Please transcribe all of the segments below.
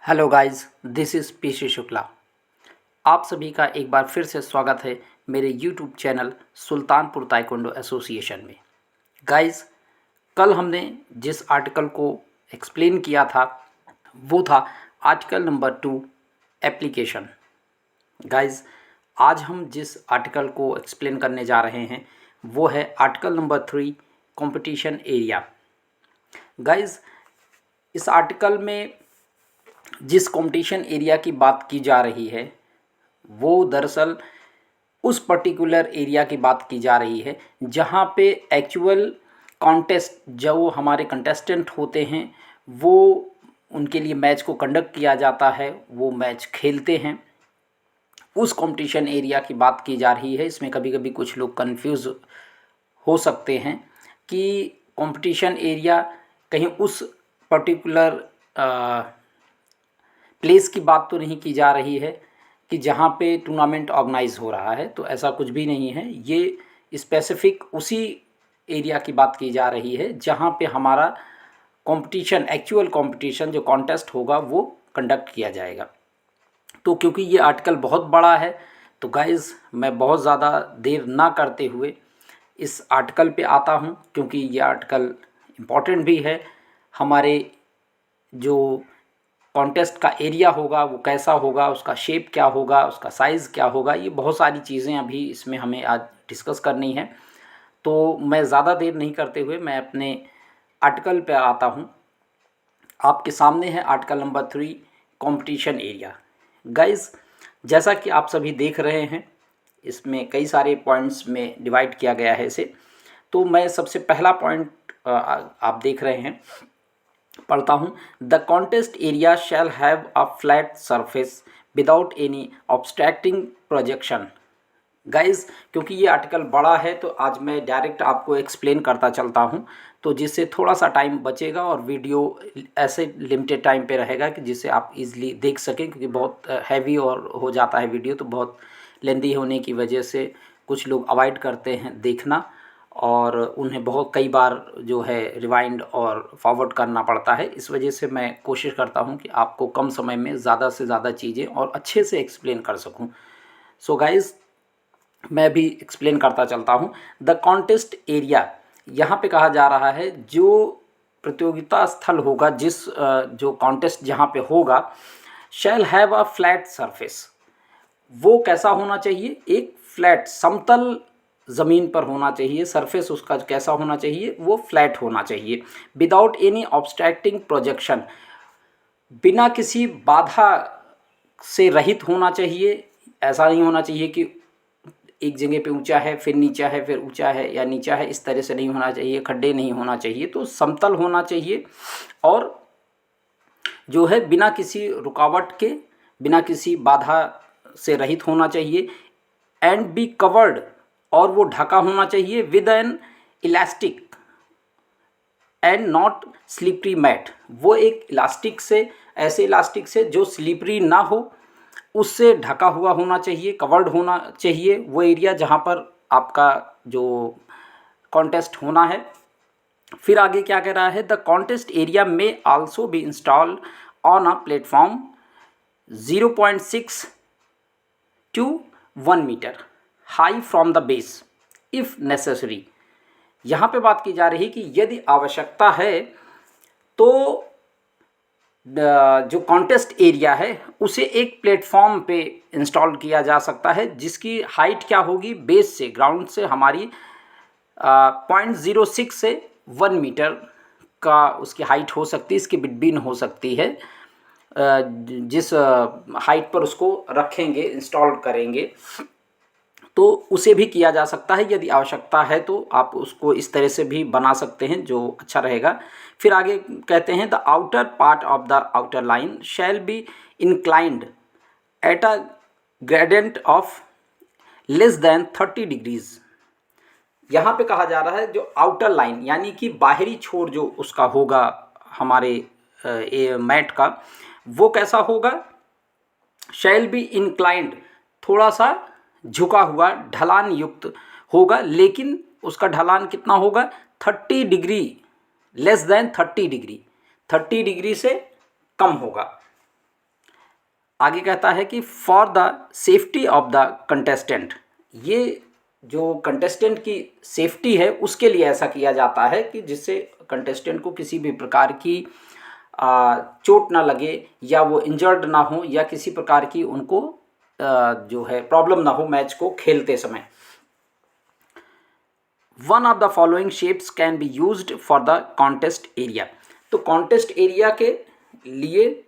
Hello guys, this is PC Shukla. आप सभी का एक बार फिर से स्वागत है मेरे YouTube channel Sultanpur taekwondo association में। गाइस, कल हमने जिस आर्टिकल को एक्सप्लेन किया था वो था आर्टिकल नंबर 2 एप्लीकेशन। गाइस, आज हम जिस आर्टिकल को एक्सप्लेन करने जा रहे हैं वो है article number 3 competition area. Guys, इस आर्टिकल में जिस कंपटीशन एरिया की बात की जा रही है वो दरअसल उस पर्टिकुलर एरिया की बात की जा रही है जहाँ पे एक्चुअल कॉन्टेस्ट जो हमारे कंटेस्टेंट होते हैं वो उनके लिए मैच को कंडक्ट किया जाता है, वो मैच खेलते हैं। उस कंपटीशन एरिया की बात की जा रही है। इसमें कभी कभी कुछ लोग कंफ्यूज हो सकते हैं कि कंपटीशन एरिया कहीं उस पर्टिकुलर प्लेस की बात तो नहीं की जा रही है कि जहाँ पे टूर्नामेंट ऑर्गेनाइज हो रहा है, तो ऐसा कुछ भी नहीं है। ये स्पेसिफिक उसी एरिया की बात की जा रही है जहाँ पे हमारा कंपटीशन, एक्चुअल कंपटीशन जो कॉन्टेस्ट होगा वो कंडक्ट किया जाएगा। तो क्योंकि ये आर्टिकल बहुत बड़ा है तो गाइज़ मैं बहुत ज़्यादा देर ना करते हुए इस आर्टिकल पे आता हूँ, क्योंकि ये आर्टिकल इम्पॉर्टेंट भी है। हमारे जो कॉन्टेस्ट का एरिया होगा वो कैसा होगा, उसका शेप क्या होगा, उसका साइज़ क्या होगा, ये बहुत सारी चीज़ें अभी इसमें हमें आज डिस्कस करनी है। तो मैं ज़्यादा देर नहीं करते हुए मैं अपने आर्टिकल पे आता हूँ। आपके सामने है article number 3 competition area. Guys, जैसा कि आप सभी देख रहे हैं इसमें कई सारे पॉइंट्स में डिवाइड किया गया है इसे। तो मैं सबसे पहला पॉइंट आप देख रहे हैं, पढ़ता हूँ। The contest area shall have a flat surface without any obstructing projection. Guys, क्योंकि ये आर्टिकल बड़ा है तो आज मैं डायरेक्ट आपको एक्सप्लेन करता चलता हूँ, तो जिससे थोड़ा सा टाइम बचेगा और वीडियो ऐसे लिमिटेड टाइम पे रहेगा कि जिससे आप इजीली देख सकें, क्योंकि बहुत हैवी और हो जाता है वीडियो, तो बहुत लेंदी होने की वजह से कुछ लोग अवॉइड करते हैं देखना और उन्हें बहुत कई बार जो है रिवाइंड और फॉरवर्ड करना पड़ता है। इस वजह से मैं कोशिश करता हूँ कि आपको कम समय में ज़्यादा से ज़्यादा चीज़ें और अच्छे से एक्सप्लेन कर सकूँ। सो गाइज़, मैं भी एक्सप्लेन करता चलता हूँ। द कॉन्टेस्ट एरिया, यहाँ पे कहा जा रहा है जो प्रतियोगिता स्थल होगा, जो कॉन्टेस्ट जहाँ पे होगा, शैल हैव अ फ्लैट सरफेस। वो कैसा होना चाहिए? एक फ्लैट समतल ज़मीन पर होना चाहिए। सरफेस उसका कैसा होना चाहिए? वो फ्लैट होना चाहिए। विदाउट एनी ऑब्स्ट्रैक्टिंग प्रोजेक्शन, बिना किसी बाधा से रहित होना चाहिए। ऐसा नहीं होना चाहिए कि एक जगह पे ऊंचा है फिर नीचा है फिर ऊंचा है या नीचा है, इस तरह से नहीं होना चाहिए। खड्डे नहीं होना चाहिए, तो समतल होना चाहिए और जो है बिना किसी रुकावट के, बिना किसी बाधा से रहित होना चाहिए। एंड बी कवर्ड, और वो ढका होना चाहिए with an elastic and not slippery mat. वो एक इलास्टिक से, ऐसे इलास्टिक से जो स्लिपरी ना हो, उससे ढका हुआ होना चाहिए, कवर्ड होना चाहिए वो एरिया जहाँ पर आपका जो कॉन्टेस्ट होना है। फिर आगे क्या कह रहा है? द कॉन्टेस्ट एरिया में also be installed on a platform 0.6 to 1 metre high from the base if necessary. यहाँ पे बात की जा रही है कि यदि आवश्यकता है तो जो कॉन्टेस्ट एरिया है उसे एक प्लेटफॉर्म पे इंस्टॉल किया जा सकता है जिसकी हाइट क्या होगी? बेस से, ग्राउंड से हमारी 0.06 से 1 मीटर का उसकी हाइट हो सकती है, इसकी बिटवीन हो सकती है। जिस हाइट पर उसको रखेंगे, इंस्टॉल करेंगे, तो उसे भी किया जा सकता है। यदि आवश्यकता है तो आप उसको इस तरह से भी बना सकते हैं जो अच्छा रहेगा। फिर आगे कहते हैं the outer part of the outer line shall be inclined at a gradient of less than 30 degrees. यहाँ पे कहा जा रहा है जो आउटर लाइन यानी कि बाहरी छोर जो उसका होगा हमारे मैट का, वो कैसा होगा? शैल बी इंक्लाइंड, थोड़ा सा झुका हुआ ढलान युक्त होगा, लेकिन उसका ढलान कितना होगा? 30 degree, less than 30 degree, 30 degree से कम होगा। आगे कहता है कि for the safety of the contestant, ये जो कंटेस्टेंट की सेफ्टी है उसके लिए ऐसा किया जाता है कि जिससे कंटेस्टेंट को किसी भी प्रकार की चोट ना लगे या वो इंजर्ड ना हो या किसी प्रकार की उनको जो है प्रॉब्लम ना हो मैच को खेलते समय। One of the following shapes can be used for the contest area. तो कॉन्टेस्ट एरिया के लिए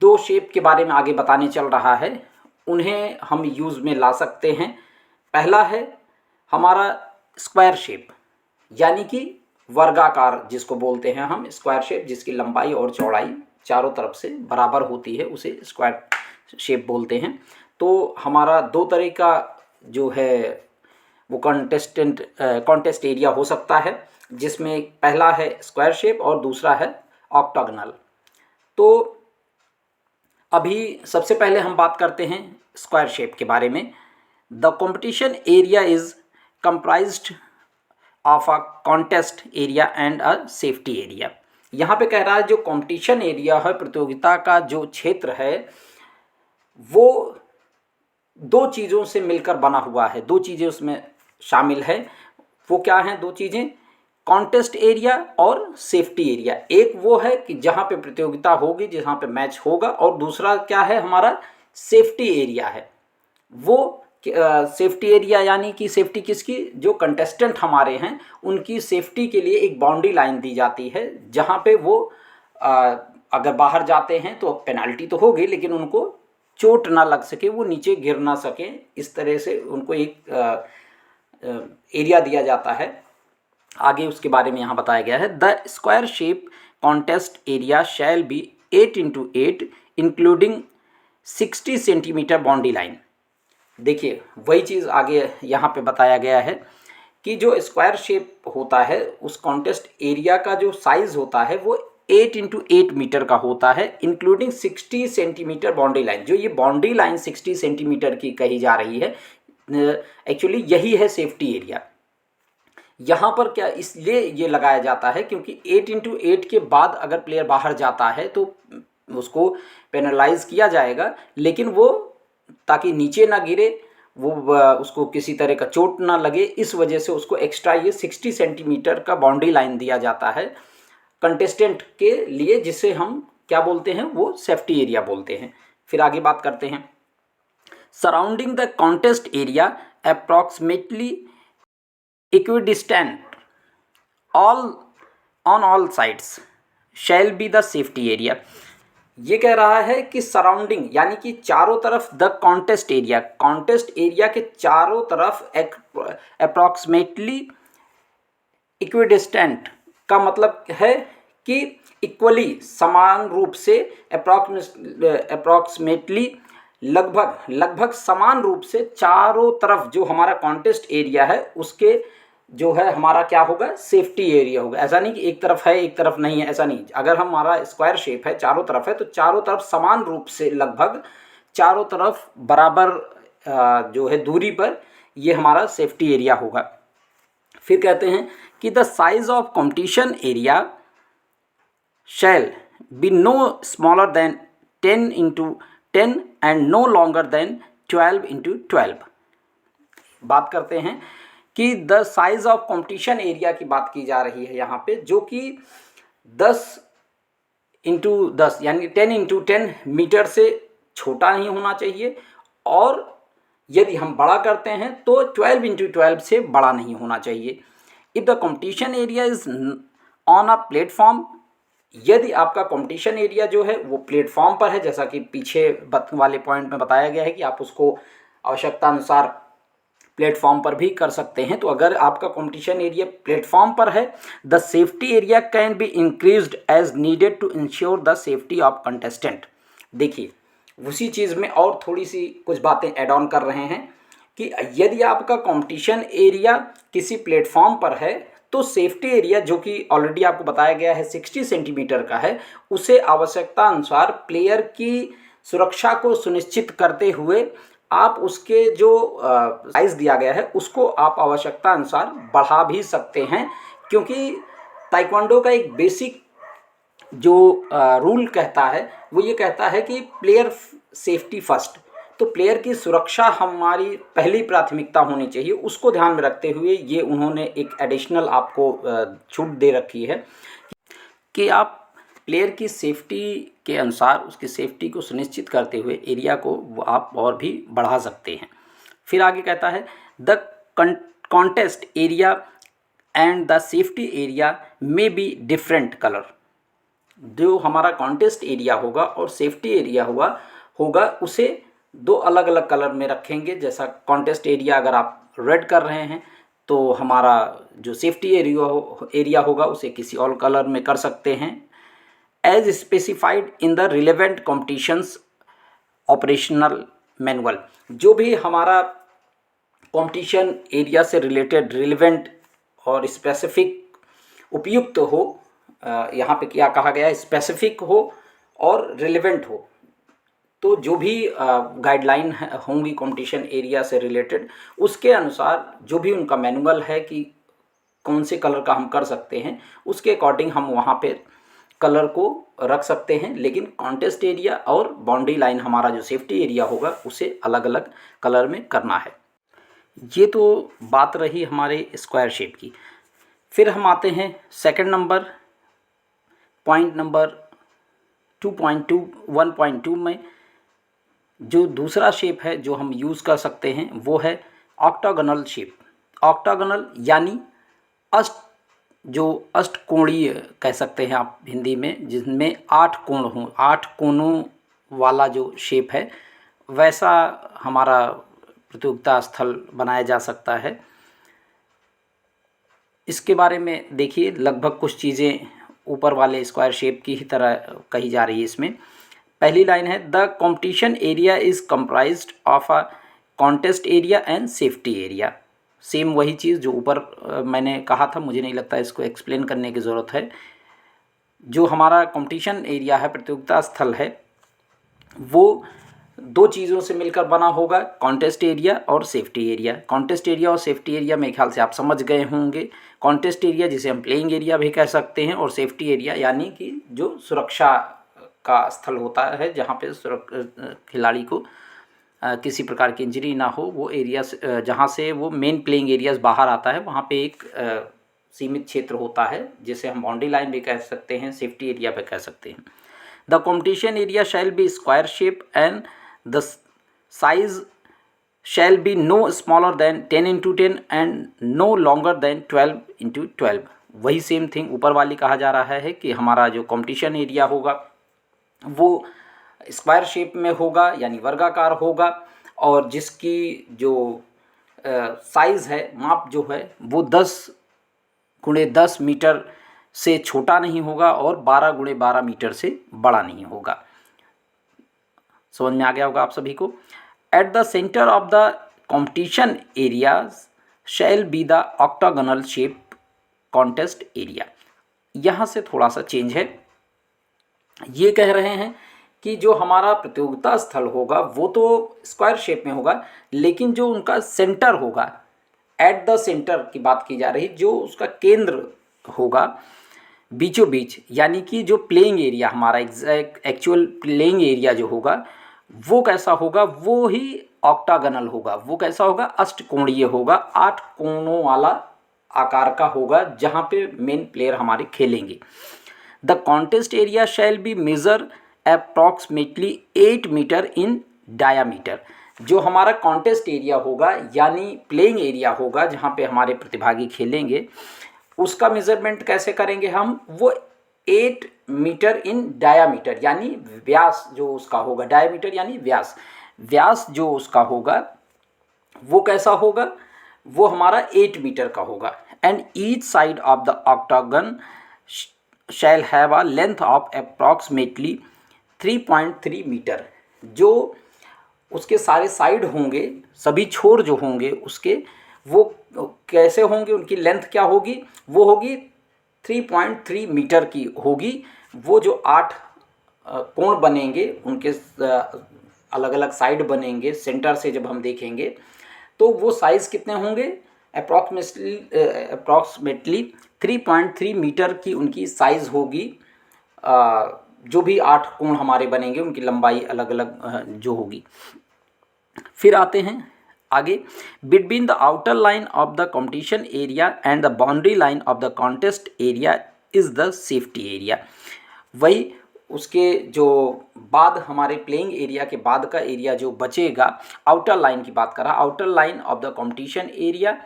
दो शेप के बारे में आगे बताने चल रहा है, उन्हें हम यूज़ में ला सकते हैं। पहला है हमारा स्क्वायर शेप, यानी कि वर्गाकार जिसको बोलते हैं हम, स्क्वायर शेप जिसकी लंबाई और चौड़ाई चारों तरफ से बराबर होती है उसे स्क्वायर शेप बोलते हैं। तो हमारा दो तरह का जो है वो कॉन्टेस्ट एरिया हो सकता है, जिसमें पहला है स्क्वायर शेप और दूसरा है ऑक्टागोनल। तो अभी सबसे पहले हम बात करते हैं स्क्वायर शेप के बारे में। The competition area is comprised of a contest area and a safety area. यहाँ पे कह रहा है जो कंपटीशन एरिया है, प्रतियोगिता का जो क्षेत्र है, वो दो चीज़ों से मिलकर बना हुआ है, दो चीज़ें उसमें शामिल है। वो क्या हैं दो चीज़ें? कॉन्टेस्ट एरिया और सेफ्टी एरिया। एक वो है कि जहाँ पे प्रतियोगिता होगी, जहाँ पे मैच होगा, और दूसरा क्या है हमारा सेफ्टी एरिया है। वो सेफ्टी एरिया यानी कि सेफ्टी किसकी? जो कंटेस्टेंट हमारे हैं उनकी सेफ्टी के लिए एक बाउंड्री लाइन दी जाती है, जहाँ पे वो अगर बाहर जाते हैं तो पेनल्टी तो होगी, लेकिन उनको चोट ना लग सके, वो नीचे गिर ना सके, इस तरह से उनको एक एरिया दिया जाता है। आगे उसके बारे में यहाँ बताया गया है। The square shape contest area shall B 8x8 including 60 centimetre boundary line. देखिए वही चीज़ आगे यहाँ पे बताया गया है कि जो स्क्वायर शेप होता है उस कॉन्टेस्ट एरिया का जो साइज़ होता है वो 8x8 मीटर का होता है, इंक्लूडिंग 60 सेंटीमीटर बाउंड्री लाइन। जो ये बाउंड्री लाइन 60 सेंटीमीटर की कही जा रही है, एक्चुअली यही है सेफ्टी एरिया। यहाँ पर क्या इसलिए ये लगाया जाता है क्योंकि 8x8 के बाद अगर प्लेयर बाहर जाता है तो उसको पेनलाइज किया जाएगा, लेकिन वो ताकि नीचे ना गिरे, वो उसको किसी तरह का चोट ना लगे, इस वजह से उसको एक्स्ट्रा ये 60 सेंटीमीटर का बाउंड्री लाइन दिया जाता है कंटेस्टेंट के लिए, जिसे हम क्या बोलते हैं? वो सेफ्टी एरिया बोलते हैं। फिर आगे बात करते हैं। Surrounding the contest area approximately equidistant on all sides shall be the safety area. ये कह रहा है कि सराउंडिंग यानी कि चारों तरफ द कॉन्टेस्ट एरिया के चारों तरफ अप्रॉक्सीमेटली इक्विडिस्टेंट का मतलब है कि इक्वली समान रूप से, अप्रॉक्सीमेटली लगभग समान रूप से चारों तरफ जो हमारा कॉन्टेस्ट एरिया है उसके जो है हमारा क्या होगा? सेफ्टी एरिया होगा। ऐसा नहीं कि एक तरफ है एक तरफ नहीं है, ऐसा नहीं। अगर हमारा स्क्वायर शेप है, चारों तरफ है, तो चारों तरफ समान रूप से लगभग चारों तरफ बराबर जो है दूरी पर ये हमारा सेफ्टी एरिया होगा। फिर कहते हैं कि the size of competition area shall be no smaller than 10x10 and no longer than 12x12। बात करते हैं कि the size of competition area की बात की जा रही है यहाँ पे, जो कि 10x10 यानी 10x10 मीटर से छोटा नहीं होना चाहिए, और यदि हम बड़ा करते हैं तो 12x12 से बड़ा नहीं होना चाहिए। If the competition area is on a platform, यदि आपका कंपटीशन एरिया जो है वो प्लेटफॉर्म पर है, जैसा कि पीछे वाले पॉइंट में बताया गया है कि आप उसको आवश्यकता अनुसार प्लेटफॉर्म पर भी कर सकते हैं। तो अगर आपका कंपटीशन एरिया प्लेटफॉर्म पर है, the safety area can be increased as needed to ensure the safety of contestant. देखिए उसी चीज़ में और थोड़ी सी कुछ बातें ऐड ऑन कर रहे हैं कि यदि आपका कंपटीशन एरिया किसी प्लेटफॉर्म पर है तो सेफ्टी एरिया, जो कि ऑलरेडी आपको बताया गया है 60 सेंटीमीटर का है, उसे आवश्यकता अनुसार प्लेयर की सुरक्षा को सुनिश्चित करते हुए आप उसके जो साइज़ दिया गया है उसको आप आवश्यकता अनुसार बढ़ा भी सकते हैं, क्योंकि ताइक्वांडो का एक बेसिक जो रूल कहता है वो ये कहता है कि प्लेयर सेफ्टी फर्स्ट, तो प्लेयर की सुरक्षा हमारी पहली प्राथमिकता होनी चाहिए। उसको ध्यान में रखते हुए ये उन्होंने एक एडिशनल आपको छूट दे रखी है कि आप प्लेयर की सेफ्टी के अनुसार उसकी सेफ्टी को सुनिश्चित करते हुए एरिया को वो आप और भी बढ़ा सकते हैं। फिर आगे कहता है the contest area and the safety area में बी डिफरेंट कलर। जो हमारा कॉन्टेस्ट एरिया होगा और सेफ्टी एरिया होगा उसे दो अलग अलग कलर में रखेंगे। जैसा कॉन्टेस्ट एरिया अगर आप रेड कर रहे हैं तो हमारा जो सेफ्टी एरिया होगा उसे किसी और कलर में कर सकते हैं। As specified in the relevant competitions operational manual, जो भी हमारा कॉम्पिटिशन एरिया से रिलेटेड रिलेवेंट और स्पेसिफिक उपयुक्त हो, यहाँ पे क्या कहा गया है, स्पेसिफिक हो और रिलेवेंट हो, तो जो भी गाइडलाइन होंगी कंपटीशन एरिया से रिलेटेड उसके अनुसार जो भी उनका मैनुअल है कि कौन से कलर का हम कर सकते हैं उसके अकॉर्डिंग हम वहाँ पे कलर को रख सकते हैं। लेकिन कॉन्टेस्ट एरिया और बाउंड्री लाइन हमारा जो सेफ्टी एरिया होगा उसे अलग अलग कलर में करना है। ये तो बात रही हमारे स्क्वायर शेप की। फिर हम आते हैं सेकंड नंबर पॉइंट नंबर 2.2 1.2 में। जो दूसरा शेप है जो हम यूज़ कर सकते हैं वो है ऑक्टागोनल शेप। ऑक्टागोनल यानी अष्टकोणीय कह सकते हैं आप हिंदी में, जिसमें 8 कोण हों, 8 कोणों वाला जो शेप है वैसा हमारा प्रतियोगिता स्थल बनाया जा सकता है। इसके बारे में देखिए लगभग कुछ चीज़ें ऊपर वाले स्क्वायर शेप की ही तरह कही जा रही है। इसमें पहली लाइन है the competition area is comprised of a contest area and safety area. Same वही चीज़ जो ऊपर मैंने कहा था, मुझे नहीं लगता इसको एक्सप्लेन करने की ज़रूरत है। जो हमारा कंपटीशन एरिया है, प्रतियोगिता स्थल है, वो दो चीज़ों से मिलकर बना होगा, कॉन्टेस्ट एरिया और सेफ्टी एरिया। कॉन्टेस्ट एरिया और सेफ्टी एरिया मेरे ख्याल से आप समझ गए होंगे। कॉन्टेस्ट एरिया जिसे हम प्लेइंग एरिया भी कह सकते हैं, और सेफ्टी एरिया यानी कि जो सुरक्षा का स्थल होता है जहाँ पे खिलाड़ी को किसी प्रकार की इंजरी ना हो, वो एरिया जहाँ से वो मेन प्लेइंग एरियाज बाहर आता है वहाँ पे एक सीमित क्षेत्र होता है जिसे हम बाउंड्री लाइन भी कह सकते हैं, सेफ्टी एरिया भी कह सकते हैं। The competition area shall be square shape and the size shall be no smaller than 10x10 and no longer than 12x12। वही सेम थिंग ऊपर वाली कहा जा रहा है कि हमारा जो कॉम्पिटिशन एरिया होगा वो स्क्वायर शेप में होगा यानी वर्गाकार होगा, और जिसकी जो साइज़ है, माप जो है, वो 10x10 मीटर से छोटा नहीं होगा और 12x12 मीटर से बड़ा नहीं होगा। समझ में आ गया होगा आप सभी को। At the centre of the competition area shall be the octagonal shape contest area. यहाँ से थोड़ा सा चेंज है। ये कह रहे हैं कि जो हमारा प्रतियोगिता स्थल होगा वो तो स्क्वायर शेप में होगा, लेकिन जो उनका सेंटर होगा, एट द सेंटर की बात की जा रही, जो उसका केंद्र होगा बीचों बीच, यानी कि जो प्लेइंग एरिया हमारा एक्चुअल प्लेइंग एरिया जो होगा वो कैसा होगा, वो ही ऑक्टागोनल होगा। वो कैसा होगा, अष्टकोणीय होगा, 8 कोणों वाला आकार का होगा जहाँ पे मेन प्लेयर हमारे खेलेंगे। The contest area shall be measure approximately 8 metre in diameter. जो हमारा कॉन्टेस्ट एरिया होगा यानी प्लेइंग एरिया होगा जहाँ पे हमारे प्रतिभागी खेलेंगे, उसका मेजरमेंट कैसे करेंगे हम, वो 8 मीटर इन डायामीटर यानी व्यास जो उसका होगा, डायामीटर यानी व्यास जो उसका होगा वो कैसा होगा, वो हमारा 8 मीटर का होगा। And each side of the octagon shall have a length of approximately 3.3 metre. जो उसके सारे साइड होंगे, सभी छोर जो होंगे उसके, वो कैसे होंगे, उनकी लेंथ क्या होगी, वो होगी 3.3 मीटर की होगी। वो जो 8 कोण बनेंगे, उनके अलग अलग साइड बनेंगे, सेंटर से जब हम देखेंगे तो वो साइज़ कितने होंगे, अप्रॉक्सीमेटली 3.3 मीटर की उनकी साइज़ होगी जो भी 8 कोण हमारे बनेंगे उनकी लंबाई अलग अलग जो होगी। फिर आते हैं आगे, between the outer line of the competition area and the boundary line of the contest area is the safety area. वही उसके जो बाद हमारे प्लेइंग एरिया के बाद का एरिया जो बचेगा, आउटर लाइन की बात कर रहा, outer line of the competition area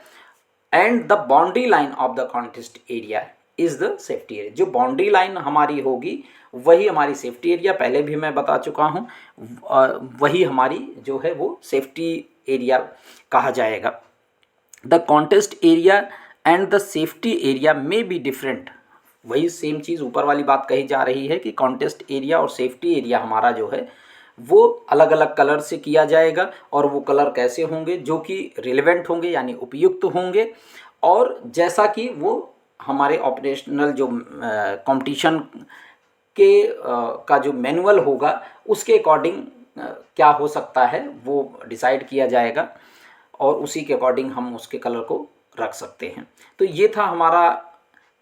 and the boundary line of the contest area is the safety area. जो बाउंड्री लाइन हमारी होगी वही हमारी सेफ्टी एरिया, पहले भी मैं बता चुका हूँ, वही हमारी जो है वो सेफ्टी एरिया कहा जाएगा। The contest area and the safety area में बी डिफरेंट। वही सेम चीज़ ऊपर वाली बात कही जा रही है कि कॉन्टेस्ट एरिया और सेफ्टी एरिया हमारा जो है वो अलग अलग कलर से किया जाएगा, और वो कलर कैसे होंगे, जो कि रिलेवेंट होंगे यानी उपयुक्त होंगे, और जैसा कि वो हमारे ऑपरेशनल जो कंपटीशन के का जो मैनुअल होगा उसके अकॉर्डिंग क्या हो सकता है वो डिसाइड किया जाएगा, और उसी के अकॉर्डिंग हम उसके कलर को रख सकते हैं। तो ये था हमारा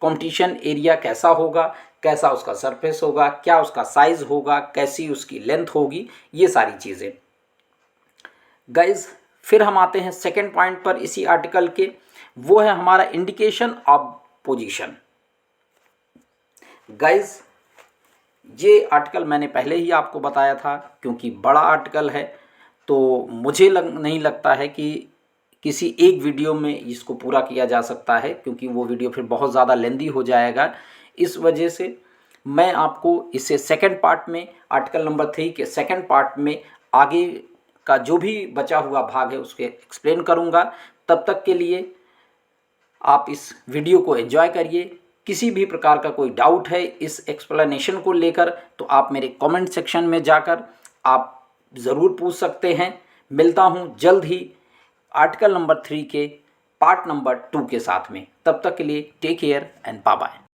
कंपटीशन एरिया कैसा होगा, कैसा उसका सरफेस होगा, क्या उसका साइज़ होगा, कैसी उसकी लेंथ होगी, ये सारी चीज़ें। गाइज फिर हम आते हैं सेकंड पॉइंट पर इसी आर्टिकल के, वो है हमारा इंडिकेशन ऑफ पोजीशन। गाइज ये आर्टिकल मैंने पहले ही आपको बताया था, क्योंकि बड़ा आर्टिकल है तो मुझे नहीं लगता है कि किसी एक वीडियो में इसको पूरा किया जा सकता है, क्योंकि वो वीडियो फिर बहुत ज़्यादा लेंदी हो जाएगा। इस वजह से मैं आपको इसे सेकंड पार्ट में, आर्टिकल नंबर 3 के सेकंड पार्ट में आगे का जो भी बचा हुआ भाग है उसके एक्सप्लेन करूँगा। तब तक के लिए आप इस वीडियो को एंजॉय करिए। किसी भी प्रकार का कोई डाउट है इस एक्सप्लेनेशन को लेकर तो आप मेरे कमेंट सेक्शन में जाकर आप ज़रूर पूछ सकते हैं। मिलता हूँ जल्द ही आर्टिकल नंबर 3 के पार्ट नंबर 2 के साथ में। तब तक के लिए take care and bye bye.